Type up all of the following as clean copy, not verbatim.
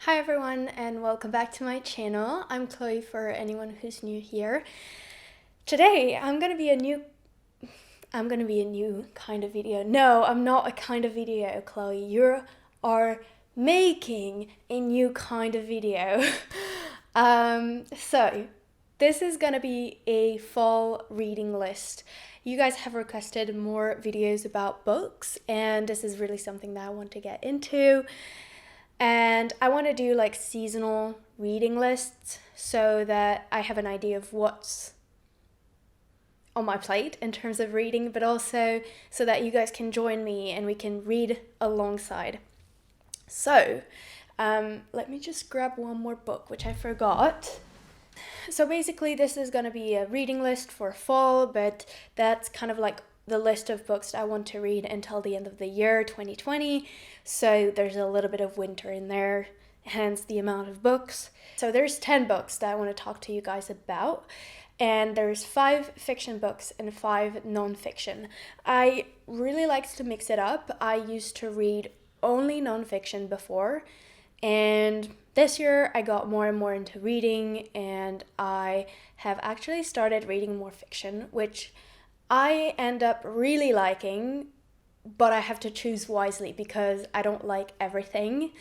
Hi everyone and welcome back to my channel. I'm Chloe for anyone who's new here. Today I'm gonna be a new kind of video. No, I'm not a kind of video, Chloe. You are making a new kind of video. So this is gonna be a fall reading list. You guys have requested more videos about books, and this is really something that I want to get into. And I want to do like seasonal reading lists so that I have an idea of what's on my plate in terms of reading, but also so that you guys can join me and we can read alongside. So, let me just grab one more book, which I forgot. So basically this is going to be a reading list for fall, but that's kind of like the list of books that I want to read until the end of the year 2020. So there's a little bit of winter in there, hence the amount of books. So there's 10 books that I want to talk to you guys about. And there's 5 fiction books and 5 non-fiction. I really like to mix it up. I used to read only non-fiction before, and this year I got more and more into reading, and I have actually started reading more fiction, which I end up really liking, but I have to choose wisely because I don't like everything.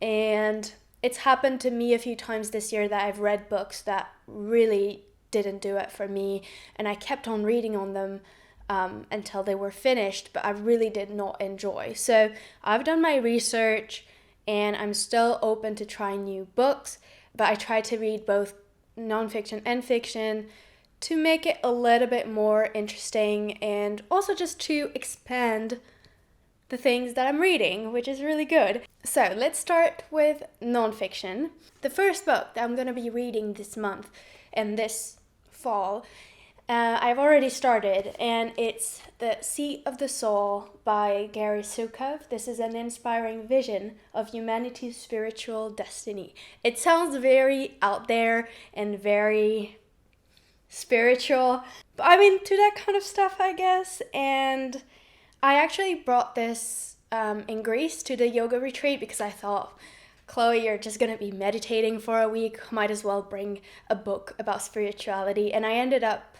And it's happened to me a few times this year that I've read books that really didn't do it for me, and I kept on reading on them until they were finished, but I really did not enjoy. So I've done my research and I'm still open to trying new books, but I try to read both nonfiction and fiction to make it a little bit more interesting and also just to expand the things that I'm reading, which is really good. So let's start with nonfiction. The first book that I'm going to be reading this month and this fall, I've already started, and it's The Seat of the Soul by Gary Sukov. This is an inspiring vision of humanity's spiritual destiny. It sounds very out there and very spiritual, but I'm into that kind of stuff, I guess. And I actually brought this in Greece to the yoga retreat because I thought, Chloe, you're just gonna be meditating for a week, might as well bring a book about spirituality. And I ended up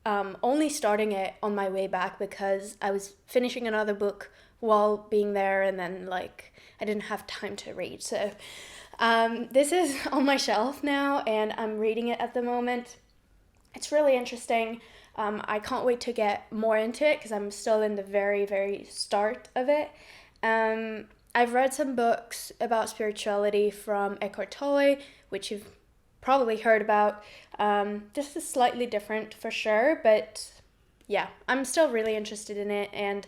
only starting it on my way back because I was finishing another book while being there, and then I didn't have time to read. So this is on my shelf now and I'm reading it at the moment. It's really interesting. I can't wait to get more into it because I'm still in the very, very start of it. I've read some books about spirituality from Eckhart Tolle, which you've probably heard about. This is slightly different for sure, but yeah, I'm still really interested in it, and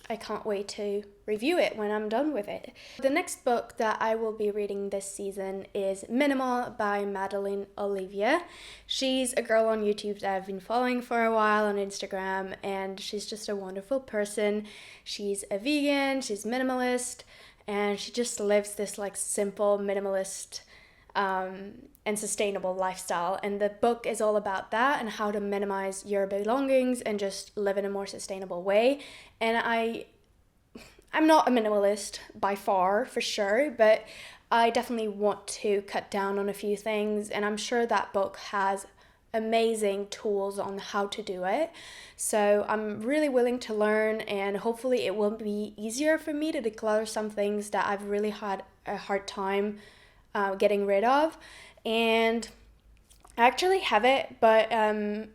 I can't wait to review it when I'm done with it. The next book that I will be reading this season is Minimal by Madeline Olivia. She's a girl on YouTube that I've been following for a while on Instagram, and she's just a wonderful person. She's a vegan, she's minimalist, and she just lives this simple minimalist and sustainable lifestyle. And the book is all about that and how to minimize your belongings and just live in a more sustainable way. And I'm not a minimalist by far, for sure, but I definitely want to cut down on a few things, and I'm sure that book has amazing tools on how to do it. So I'm really willing to learn, and hopefully it will be easier for me to declutter some things that I've really had a hard time getting rid of. And I actually have it, but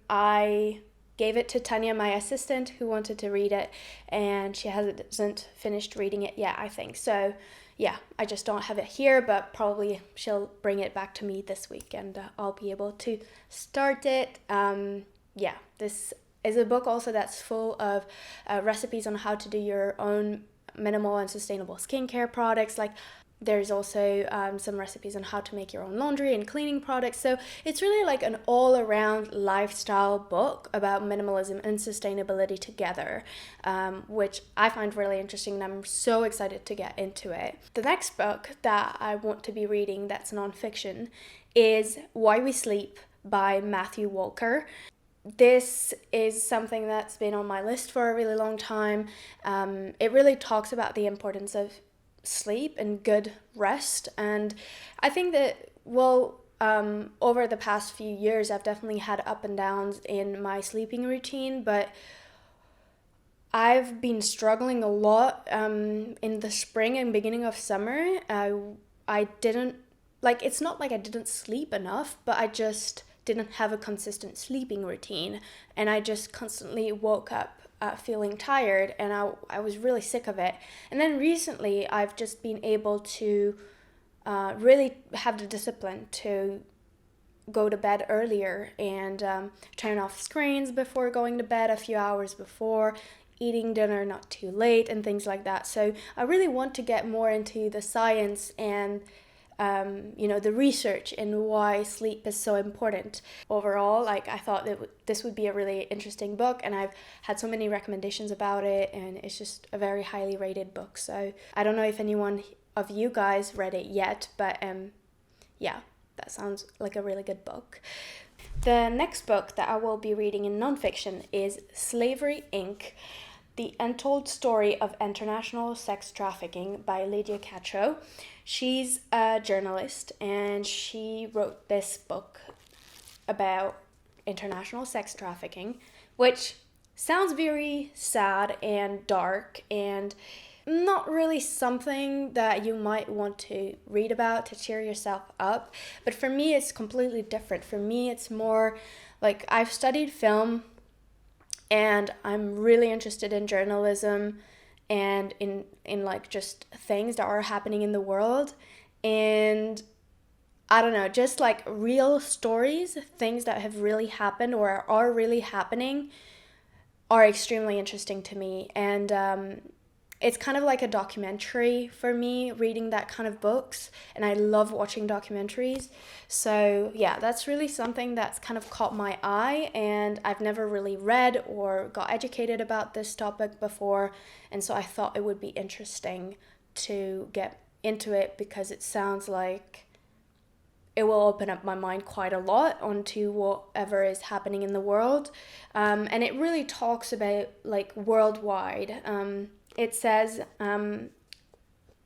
I gave it to Tanya, my assistant, who wanted to read it, and she hasn't finished reading it yet, I think. So yeah, I just don't have it here, but probably she'll bring it back to me this week and I'll be able to start it. Yeah, this is a book also that's full of recipes on how to do your own minimal and sustainable skincare products. There's also some recipes on how to make your own laundry and cleaning products. So it's really an all-around lifestyle book about minimalism and sustainability together, which I find really interesting, and I'm so excited to get into it. The next book that I want to be reading that's nonfiction is Why We Sleep by Matthew Walker. This is something that's been on my list for a really long time. It really talks about the importance of sleep and good rest. And I think that, over the past few years, I've definitely had up and downs in my sleeping routine, but I've been struggling a lot in the spring and beginning of summer. I didn't, like, it's not like I didn't sleep enough, but I just didn't have a consistent sleeping routine. And I just constantly woke up feeling tired, and I was really sick of it. And then recently, I've just been able to really have the discipline to go to bed earlier and turn off screens before going to bed a few hours before, eating dinner not too late, and things like that. So I really want to get more into the science and the research and why sleep is so important. Overall, like, I thought that this would be a really interesting book, and I've had so many recommendations about it, and it's just a very highly rated book. So I don't know if anyone of you guys read it yet, but yeah, that sounds like a really good book. The next book that I will be reading in nonfiction is Slavery, Inc., The Untold Story of International Sex Trafficking by Lydia Cacho. She's a journalist, and she wrote this book about international sex trafficking, which sounds very sad and dark and not really something that you might want to read about to cheer yourself up. But for me, it's completely different. For me, it's more like, I've studied film, and I'm really interested in journalism and in like just things that are happening in the world. And I don't know, just like real stories, things that have really happened or are really happening, are extremely interesting to me. And it's kind of like a documentary for me, reading that kind of books, and I love watching documentaries. So yeah, that's really something that's kind of caught my eye, and I've never really read or got educated about this topic before, and so I thought it would be interesting to get into it, because it sounds like it will open up my mind quite a lot onto whatever is happening in the world. And it really talks about like worldwide. It says,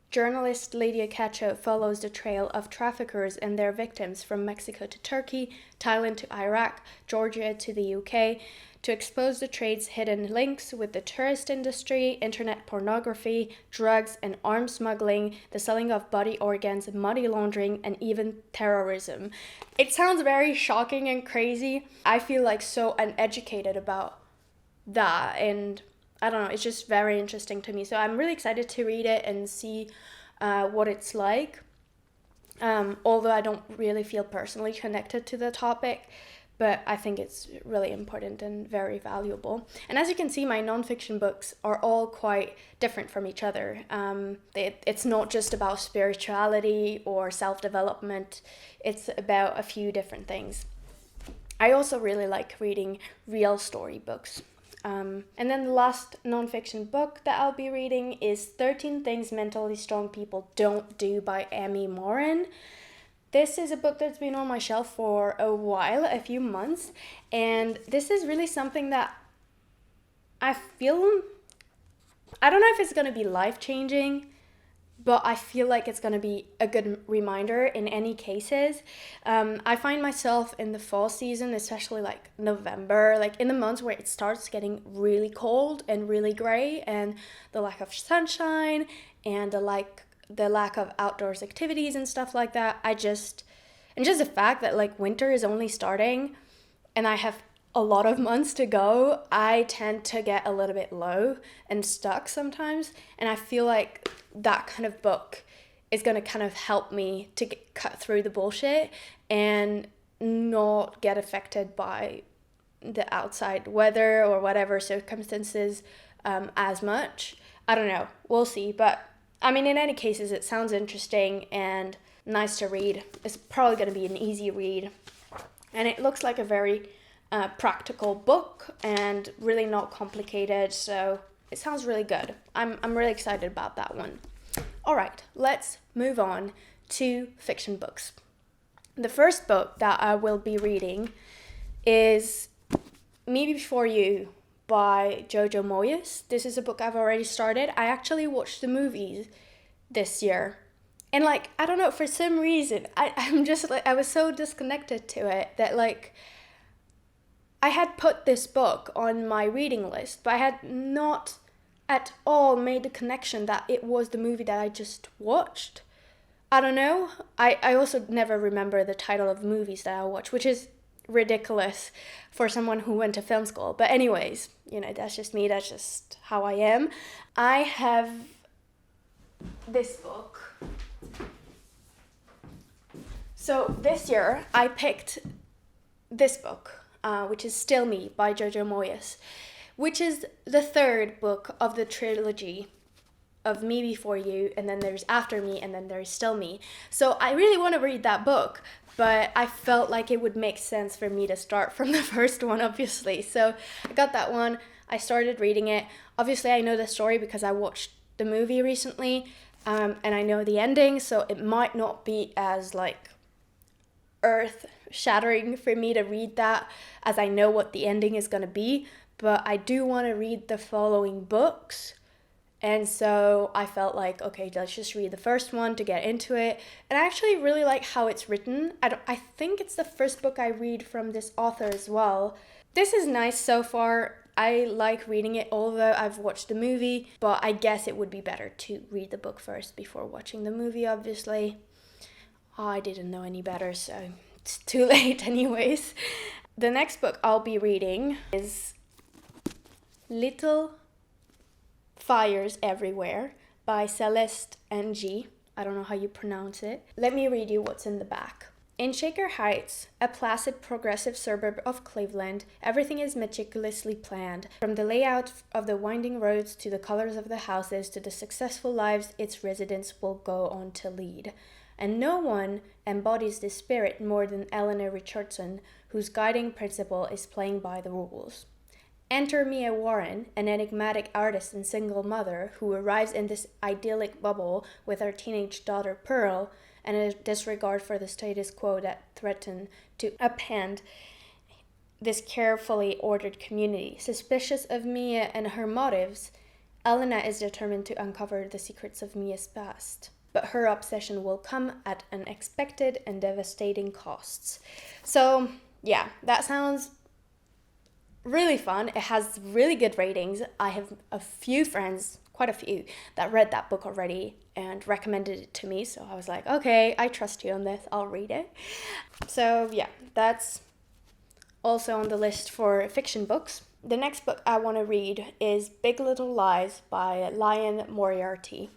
journalist Lydia Cacho follows the trail of traffickers and their victims from Mexico to Turkey, Thailand to Iraq, Georgia to the UK, to expose the trade's hidden links with the tourist industry, internet pornography, drugs and arms smuggling, the selling of body organs, money laundering, and even terrorism. It sounds very shocking and crazy. I feel like so uneducated about that, and I don't know, it's just very interesting to me. So I'm really excited to read it and see what it's like. Although I don't really feel personally connected to the topic, but I think it's really important and very valuable. And as you can see, my nonfiction books are all quite different from each other. It's not just about spirituality or self-development. It's about a few different things. I also really like reading real story books. And then the last nonfiction book that I'll be reading is 13 Things Mentally Strong People Don't Do by Amy Morin. This is a book that's been on my shelf for a while, a few months, and this is really something that I feel, I don't know if it's going to be life-changing, but I feel like it's going to be a good reminder in any cases. I find myself in the fall season, especially like November, like in the months where it starts getting really cold and really gray, and the lack of sunshine and the lack of outdoors activities and stuff like that. And just the fact that like winter is only starting and I have a lot of months to go, I tend to get a little bit low and stuck sometimes. And I feel like that kind of book is going to kind of help me to cut through the bullshit and not get affected by the outside weather or whatever circumstances as much. I don't know. We'll see. But I mean, in any cases, it sounds interesting and nice to read. It's probably going to be an easy read. And it looks like a very practical book and really not complicated. So it sounds really good. I'm really excited about that one. All right, let's move on to fiction books. The first book that I will be reading is Me Before You by Jojo Moyes. This is a book I've already started. I actually watched the movies this year. And like, I don't know, for some reason, I'm just like, I was so disconnected to it that like, I had put this book on my reading list, but I had not at all made the connection that it was the movie that I just watched. I don't know. I also never remember the title of movies that I watch, which is ridiculous for someone who went to film school. But anyways, you know, that's just me. That's just how I am. I have this book. So this year I picked this book, which is Still Me by Jojo Moyes, which is the third book of the trilogy of Me Before You, and then there's After Me, and then there's Still Me. So I really want to read that book, but I felt like it would make sense for me to start from the first one, obviously. So I got that one. I started reading it. Obviously, I know the story because I watched the movie recently, and I know the ending, so it might not be as like earth shattering for me to read that as I know what the ending is going to be, but I do want to read the following books. And so I felt like, okay, let's just read the first one to get into it. And I actually really like how it's written. I think it's the first book I read from this author as well. This is nice so far. I like reading it, although I've watched the movie, but I guess it would be better to read the book first before watching the movie, obviously. I didn't know any better, so it's too late anyways. The next book I'll be reading is Little Fires Everywhere by Celeste Ng. I don't know how you pronounce it. Let me read you what's in the back. In Shaker Heights, a placid progressive suburb of Cleveland, everything is meticulously planned, from the layout of the winding roads to the colors of the houses to the successful lives its residents will go on to lead. And no one embodies this spirit more than Eleanor Richardson, whose guiding principle is playing by the rules. Enter Mia Warren, an enigmatic artist and single mother who arrives in this idyllic bubble with her teenage daughter Pearl, and a disregard for the status quo that threaten to upend this carefully ordered community. Suspicious of Mia and her motives, Elena is determined to uncover the secrets of Mia's past. But her obsession will come at unexpected and devastating costs. So, yeah, that sounds really fun. It has really good ratings. I have a few friends, quite a few, that read that book already and recommended it to me. So I was like, okay, I trust you on this. I'll read it. So yeah, that's also on the list for fiction books. The next book I want to read is Big Little Lies by Liane Moriarty.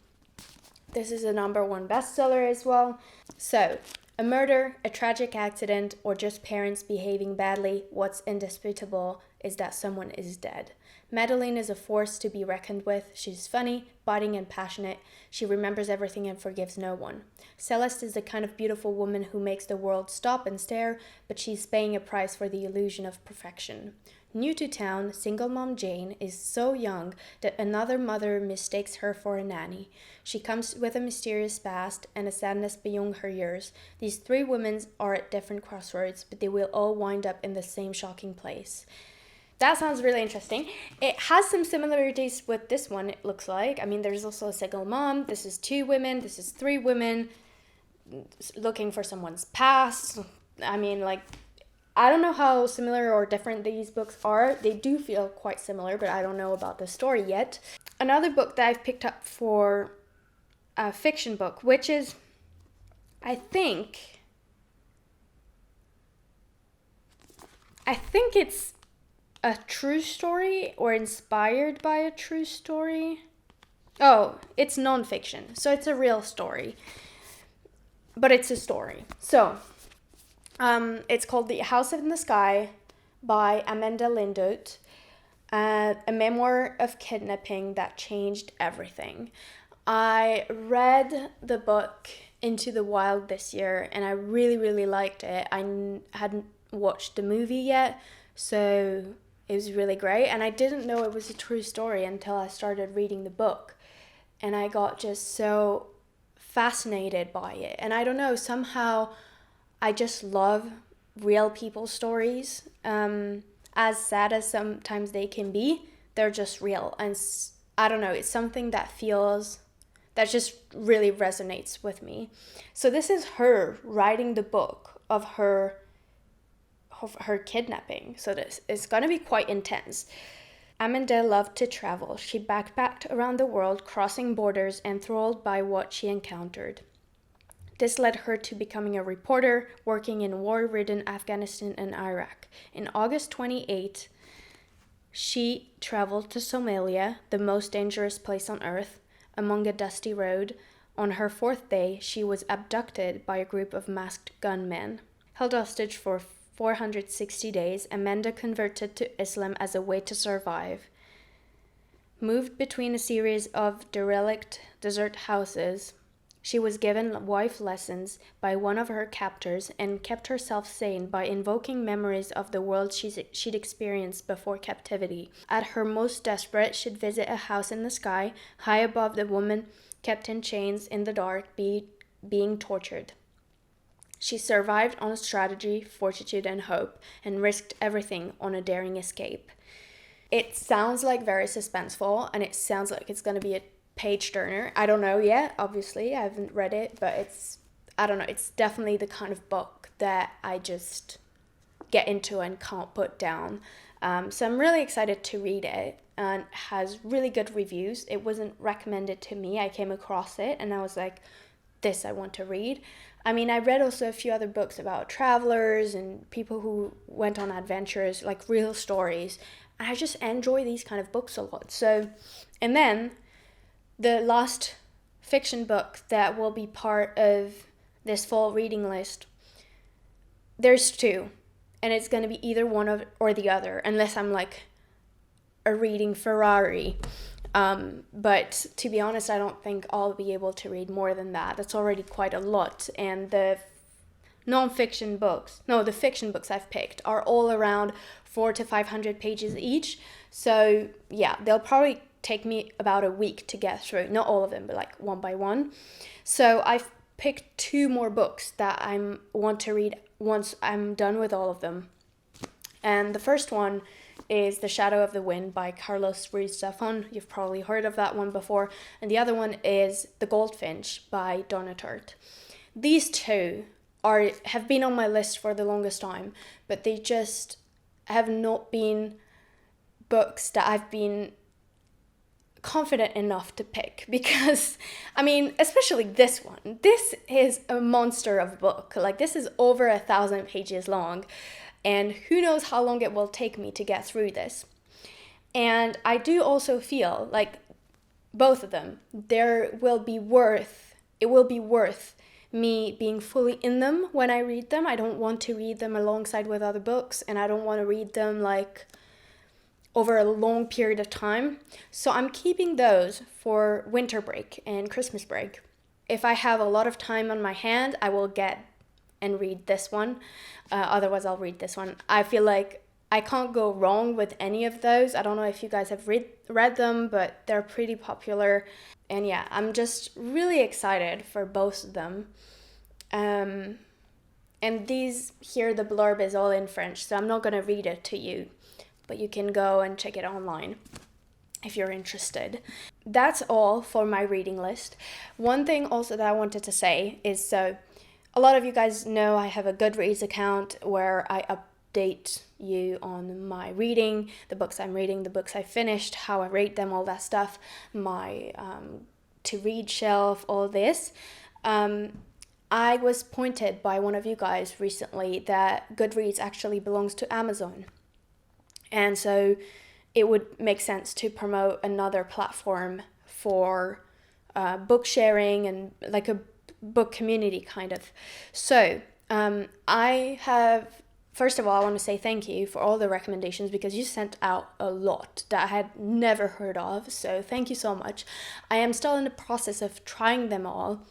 This is a #1 bestseller as well. So, a murder, a tragic accident, or just parents behaving badly, what's indisputable is that someone is dead. Madeline is a force to be reckoned with. She's funny, biting, and passionate. She remembers everything and forgives no one. Celeste is the kind of beautiful woman who makes the world stop and stare, but she's paying a price for the illusion of perfection. New to town, single mom Jane is so young that another mother mistakes her for a nanny. She comes with a mysterious past and a sadness beyond her years. These three women are at different crossroads, but they will all wind up in the same shocking place. That sounds really interesting. It has some similarities with this one, it looks like. I mean, there's also a single mom. This is 2 women. This is 3 women looking for someone's past. I mean, like, I don't know how similar or different these books are. They do feel quite similar, but I don't know about the story yet. Another book that I've picked up for a fiction book, which is, I think it's a true story or inspired by a true story. Oh, it's nonfiction, so it's a real story, but it's a story. So, it's called The House in the Sky by Amanda Lindot, a memoir of kidnapping that changed everything. I read the book Into the Wild this year, and I really, really liked it. I hadn't watched the movie yet, so it was really great. And I didn't know it was a true story until I started reading the book. And I got just so fascinated by it. And I don't know, somehow I just love real people stories. As sad as sometimes they can be, they're just real. And I don't know, it's something that feels that just really resonates with me. So this is her writing the book of her kidnapping. So this is going to be quite intense. Amanda loved to travel. She backpacked around the world, crossing borders, enthralled by what she encountered. This led her to becoming a reporter, working in war-ridden Afghanistan and Iraq. In August 28, she traveled to Somalia, the most dangerous place on earth, among a dusty road. On her 4th day, she was abducted by a group of masked gunmen. Held hostage for 460 days, Amanda converted to Islam as a way to survive. Moved between a series of derelict desert houses, she was given life lessons by one of her captors and kept herself sane by invoking memories of the world she'd experienced before captivity. At her most desperate, she'd visit a house in the sky, high above the woman kept in chains in the dark, being tortured. She survived on strategy, fortitude, and hope, and risked everything on a daring escape. It sounds like very suspenseful, and it sounds like it's going to be a page turner. I don't know yet, obviously. I haven't read it, but it's definitely the kind of book that I just get into and can't put down. So I'm really excited to read it, and it has really good reviews. It wasn't recommended to me. I came across it and I was like, this I want to read. I mean, I read also a few other books about travelers and people who went on adventures, like real stories. And I just enjoy these kind of books a lot. So, and then the last fiction book that will be part of this fall reading list, there's 2. And it's going to be either one or the other, unless I'm like a reading Ferrari. But to be honest, I don't think I'll be able to read more than that. That's already quite a lot. And the fiction books I've picked are all around 400 to 500 pages each. So yeah, they'll probably take me about a week to get through. Not all of them, but like one by one. So I've picked 2 more books that I want to read once I'm done with all of them. And the first one is The Shadow of the Wind by Carlos Ruiz Zafón. You've probably heard of that one before. And the other one is The Goldfinch by Donna Tartt. These 2 have been on my list for the longest time, but they just have not been books that I've been confident enough to pick, because I mean, especially this one, this is a monster of a book. Like, this is over 1,000 pages long, and who knows how long it will take me to get through this. And I do also feel like both of them, it will be worth me being fully in them when I read them. I don't want to read them alongside with other books, and I don't want to read them like over a long period of time. So I'm keeping those for winter break and Christmas break. If I have a lot of time on my hand, I will get and read this one. Otherwise, I'll read this one. I feel like I can't go wrong with any of those. I don't know if you guys have read them, but they're pretty popular. And yeah, I'm just really excited for both of them. And these here, the blurb is all in French, so I'm not going to read it to you, but you can go and check it online if you're interested. That's all for my reading list. One thing also that I wanted to say is, so a lot of you guys know I have a Goodreads account where I update you on my reading, the books I'm reading, the books I finished, how I rate them, all that stuff, my to read shelf, all this. I was pointed by one of you guys recently that Goodreads actually belongs to Amazon. And so it would make sense to promote another platform for book sharing and like a book community kind of. So first of all, I want to say thank you for all the recommendations, because you sent out a lot that I had never heard of. So thank you so much. I am still in the process of trying them all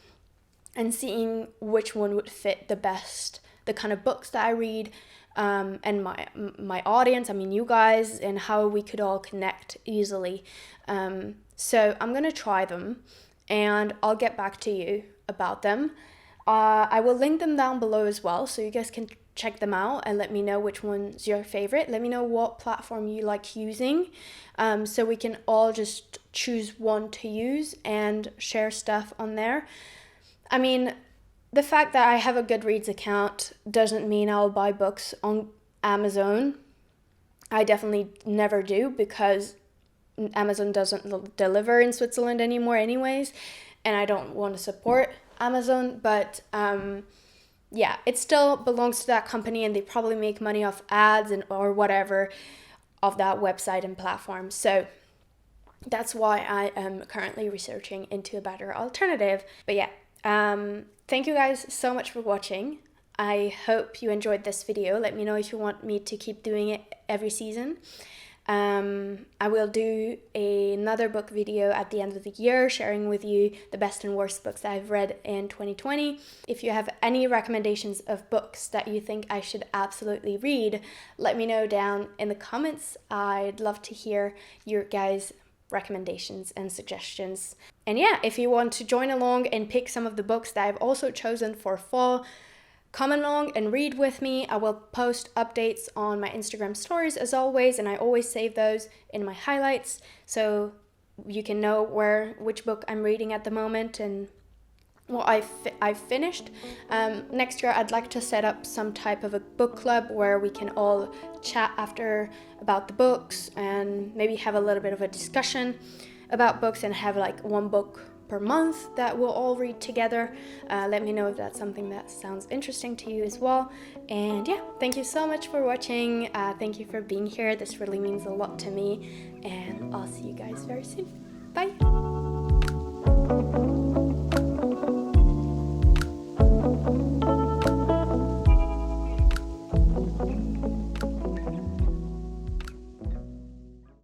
and seeing which one would fit the best, the kind of books that I read, and my audience, I mean you guys, and how we could all connect easily. So I'm going to try them and I'll get back to you about them. I will link them down below as well, so you guys can check them out and let me know which one's your favorite. Let me know what platform you like using, so we can all just choose one to use and share stuff on there. I mean, the fact that I have a Goodreads account doesn't mean I'll buy books on Amazon. I definitely never do because Amazon doesn't deliver in Switzerland anymore anyways, and I don't want to support Amazon, but yeah, it still belongs to that company and they probably make money off ads and or whatever of that website and platform. So that's why I am currently researching into a better alternative. But yeah, thank you guys so much for watching. I hope you enjoyed this video. Let me know if you want me to keep doing it every season. I will do another book video at the end of the year, sharing with you the best and worst books that I've read in 2020. If you have any recommendations of books that you think I should absolutely read, let me know down in the comments. I'd love to hear your guys' recommendations and suggestions. And yeah, if you want to join along and pick some of the books that I've also chosen for fall, come along and read with me. I will post updates on my Instagram stories as always, and I always save those in my highlights so you can know which book I'm reading at the moment and what I've finished. Next year I'd like to set up some type of a book club where we can all chat after about the books and maybe have a little bit of a discussion about books and have like one book per month that we'll all read together. Let me know if that's something that sounds interesting to you as well. And yeah, thank you so much for watching. Thank you for being here. This really means a lot to me, and I'll see you guys very soon.